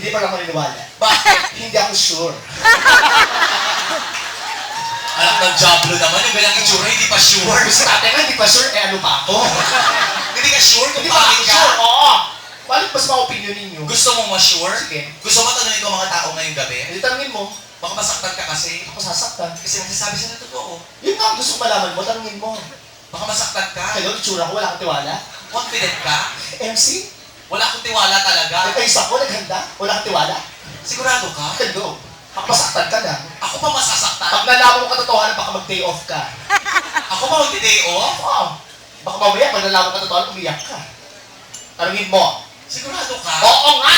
Hindi pa lang maniniwala. Bakit? Hindi ako sure. Anak ng Diablo naman, yung bilang itsura, hindi pa sure. Gusto tatay nga, hindi pa sure, eh ano pa ako? Hindi ka sure kung Hindi pa ako pangit ka? sure, oo. Bakit mas ma-opinion ninyo? Gusto mong ma-sure? Sige. Gusto mo tanongin ko mga tao ngayong gabi? Hindi tanongin mo, Baka masaktan ka kasi. ako sasaktan. Kasi magsasabi siya ng totoo. Yun nga, gusto ko malaman mo, tanongin mo. Baka masaktan ka. Hello, itsura ko, wala kang tiwala. Confident ka. MC? Wala akong tiwala talaga. Nagkaisa ko, naghanda, wala kang tiwala. Sigurado ka? Hello, baka masaktan ka na. Ako pa masasaktan. Pag nalaman mo katotohanan, baka mag-day off ka. Ako pa mag-day off? Oo. Baka mamaya, pag nalaman mo katotohanan, umiyak ka. Tanongin mo. Sigurado ka? Oo nga!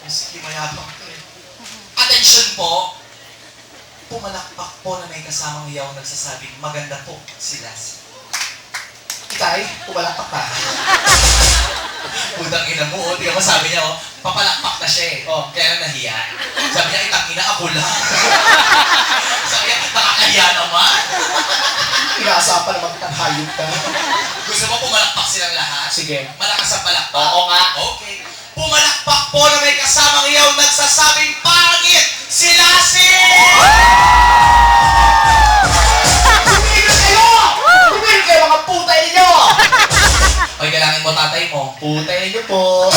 Sige, mayabang ka eh. Attention po. Pumalakpak po na may kasamang hiyaw nagsasabing maganda po sila. Ikay, pumalakpak ka. Putang ina mo, oh. Tingnan mo, sabi niya, oh, papalakpak na siya eh. Oh. Kaya lang nahiya. Sabi niya, itang ina, ako lang. Sabi niya, nakakahiya naman. Inaasapan naman kitang hayop ka. Gusto mo pumalakpak silang lahat? Sige. Malakas ang palakpak? Oo nga. Okay. Pumalakpak po na may kasamang hiyaw nagsasabing pangit si Lassie! Tumigil kayo! Tumigil kayo mga putay ninyo! Ay, galangin mo tatay mo. Putay ninyo po.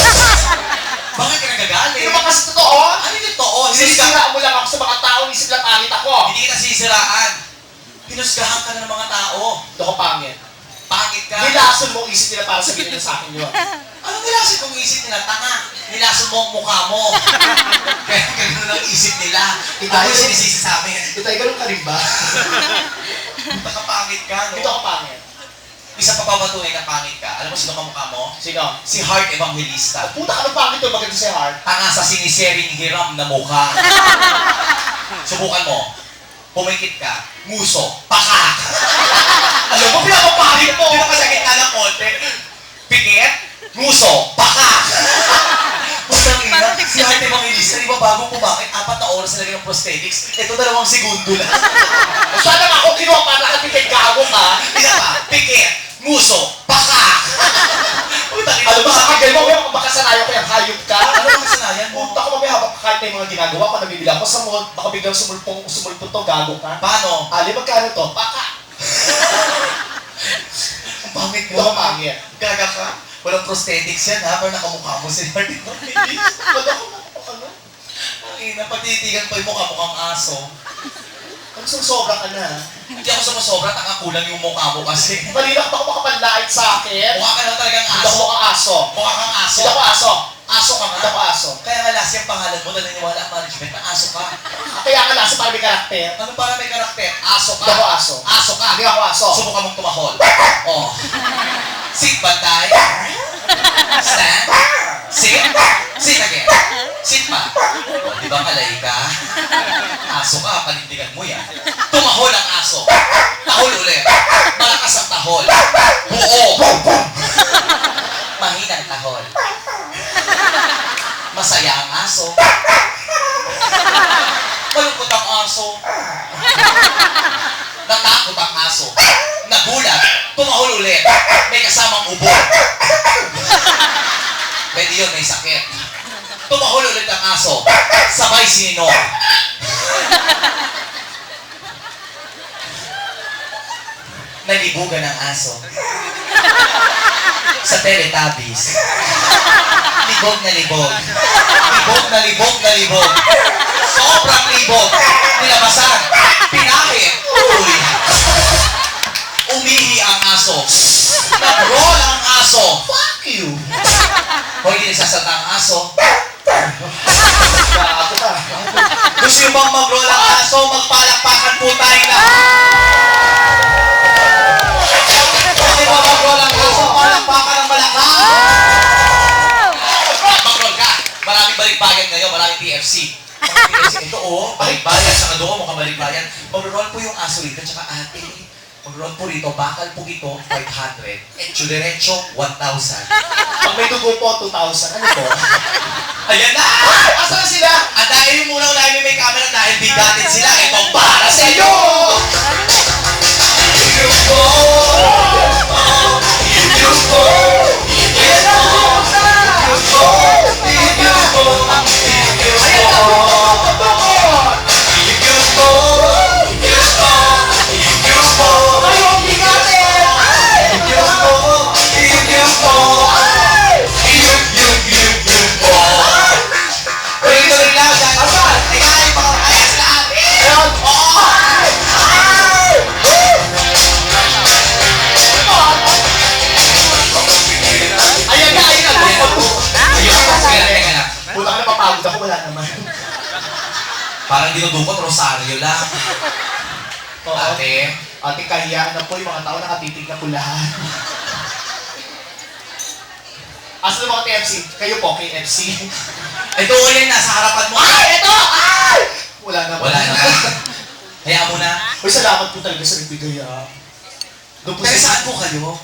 Bakit ka nagagalit? Hindi naman kasi totoo. Ano yung totoo? Sinisira mo lang ako sa mga tao, isip lang pangit ako. Hindi kita sisiraan. Hinusgahan ka na ng mga tao. Ito ko pangit. Pangit ka. Nilason mo ang isip nila para sabihin nila sa akin yun. Anong nilason kong isip nila? Tanga. Nilason mo ang mukha mo. Kaya ganun ang isip nila. Ako yung sinisisi sa amin. Ito ay ganun ka rin ba? Nakapangit ka, no? Ito ako pangit. Isa pa babatuhin na pangit ka. Alam mo sino kamukha mo? Sino? Si Heart Evangelista. Puta ka ng pangit yun, maganda si Heart. Tanga sa sinisering hiram na mukha. Subukan mo. Pumikit ka. Nguso. Pakak. Alam mo, pinapapangit mo. Pinapasakit ka ng konti. Pikit. Nguso. Pakak. Putang ina. Si Heart Evangelista, di ba bagong pumakit? 4 na oras na ng prosthetics. Ito 2 segundo lang. Sana nga ako kinuha para nakapikit gago ka. Isa pa. Pikit. Nguso. Pakak. Putang ina. Alam mo sa kagay mo, kung makasanayan ko yung hayop ka. Ano ang kasanayan mo? Punta ko mamaya habang kahit may mga ginagawa ko, nabibila ko sa mall, baka biglang sumulpong to, gago ka. Paano? Ali, magkano to? Baka! Ang pangit Ito mo. ka pangit. Gaga ka. Walang prosthetics yan ha, pero nakamukha mo si Heart Evangelista. Pag ako ano? Ang ina, patitigan pa yung mukha mukhang aso. Ang susobra ka na. Hindi ako sumusobra, taka kulang yung mukha mo kasi. Malina ka ba kung makapanlait sa akin? Mukha ka na talagang Hindi ako aso. mukhang aso. Mukha kang aso. Hindi ako aso. Aso ka Hindi nga. ako aso. Kaya nga last yung pangalan mo, naniniwala ang management na aso ka. Kaya nga nasa para may karakter. Ano para may karakter? Aso ka. Hindi ako aso. Aso ka. Hindi ako aso. Subukan mong tumahol. Oh. Sit bantay. Stand. Sit. Sit again. Sit pa. O, di ba kalay ka? Aso ka, panindigan mo yan. Tumahol ang aso. Tahol ulit. Malakas ang tahol. Buo. Mahinang tahol. Masaya ang aso. Malungkot ang aso. Natakot ang aso. Nagulat. Tumahol ulit. May kasamang ubo. Pwede yun, may sakit. Tumahol ulit ang aso. Sabay sino. Nalibugan ang aso. Sa Teletubbies. Libog na libog. Libog na libog na libog. Sobrang libog. Nilabasan. Pinahit. Uy. Umihi ang aso. Nag-roll ang aso. Fuck you. Hoy, hindi nagsasalta ang aso. Gago ka. Gusto yung bang mag-roll ang aso? Magpalakpakan po tayo na. Gusto yung bang mag-roll ang aso? Palakpakan ng malakas. Mag-roll ka. Maraming balikbayan ngayon. Maraming PFC. Ito balikbayan. Saka doon, mukhang balikbayan. Mag-roll po yung aso rito, tsaka ate. Mag-roll po rito, bakal po ito, 500. Diretso, 1,000. Pag may dugo po, 2,000. Ano po? Ayan na! Asa na sila? Dahil yung muna-unahin may camera dahil bigatin sila, itong para sa iyo! You go! You go! You go! You go! Napagod ako, wala naman. Parang dinudukot, rosaryo lang. Oo. Ate, Ate, kahiyaan na po yung mga tao nakatitig na pulahan. Asa na mga TFC? Kayo po, KFC. ito yan, nasa harapan mo. Ay! Ito! Ay! Wala naman. Wala na. Hayaan mo na. Uy, salamat po talaga sa nagbigay, ah. Doon po Pero saan po kayo?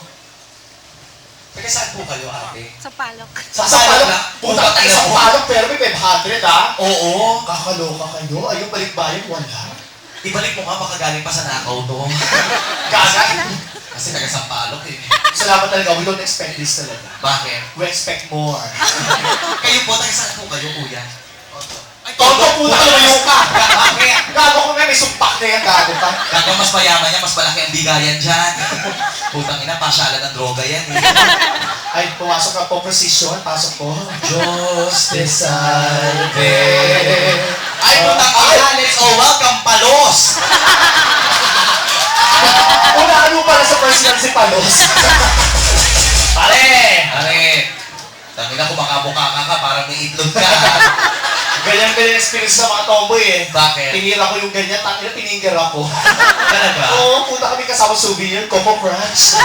Pero saan po kayo, ate? Sa palok. Sa palok na? Puta tayo sa palok, pero may 500, ah. Oo. Kakaloka kayo. Ayun, balikbayan, wala. Ibalik mo nga, baka galing pa sa nakaw to. Gaga. Kasi taga Sampalok eh. Salamat talaga. We don't expect this talaga. Bakit? We expect more. Kayo po, taga saan po kayo, kuya? Toto, puta, lumayo ka. Bakit? Gago ko na, may sumpak na yan, gago ka. Gago mas mayaman niya, mas malaki ang bigayan dyan. Putang ina, pasyalan ng droga yan eh. Ay, pumasok na po, precision. Pasok po. Diyos te salve. Ay, putang ina, let's all welcome Palos! Una, ano para sa personal si Palos? Pare! Pare! Tangina, kumakabuka ka, parang may itlog ka. Ganyan-ganyan experience sa mga tomboy eh. Bakit? Tinira ko yung ganyan, tangina, piningger ako. Talaga? Oo, punta kami kasama souvenir, Coco Crunch.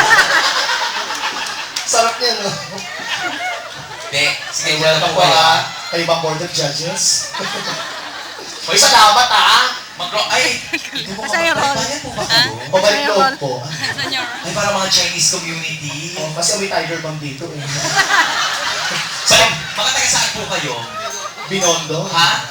Sarap niya, no? Hindi, sige, Ay, wala welcome po po, kayo. ah. Kayo ba board of judges? Uy, salamat, ah. Ay, hindi mo Masaya kamatay. roll. Bayan po ba kayo? Pabalik loob po. Senyor. Ay, para mga Chinese community. Oh, kasi may tiger bomb dito eh. So, mga taga saan po kayo? Binondo. Ha?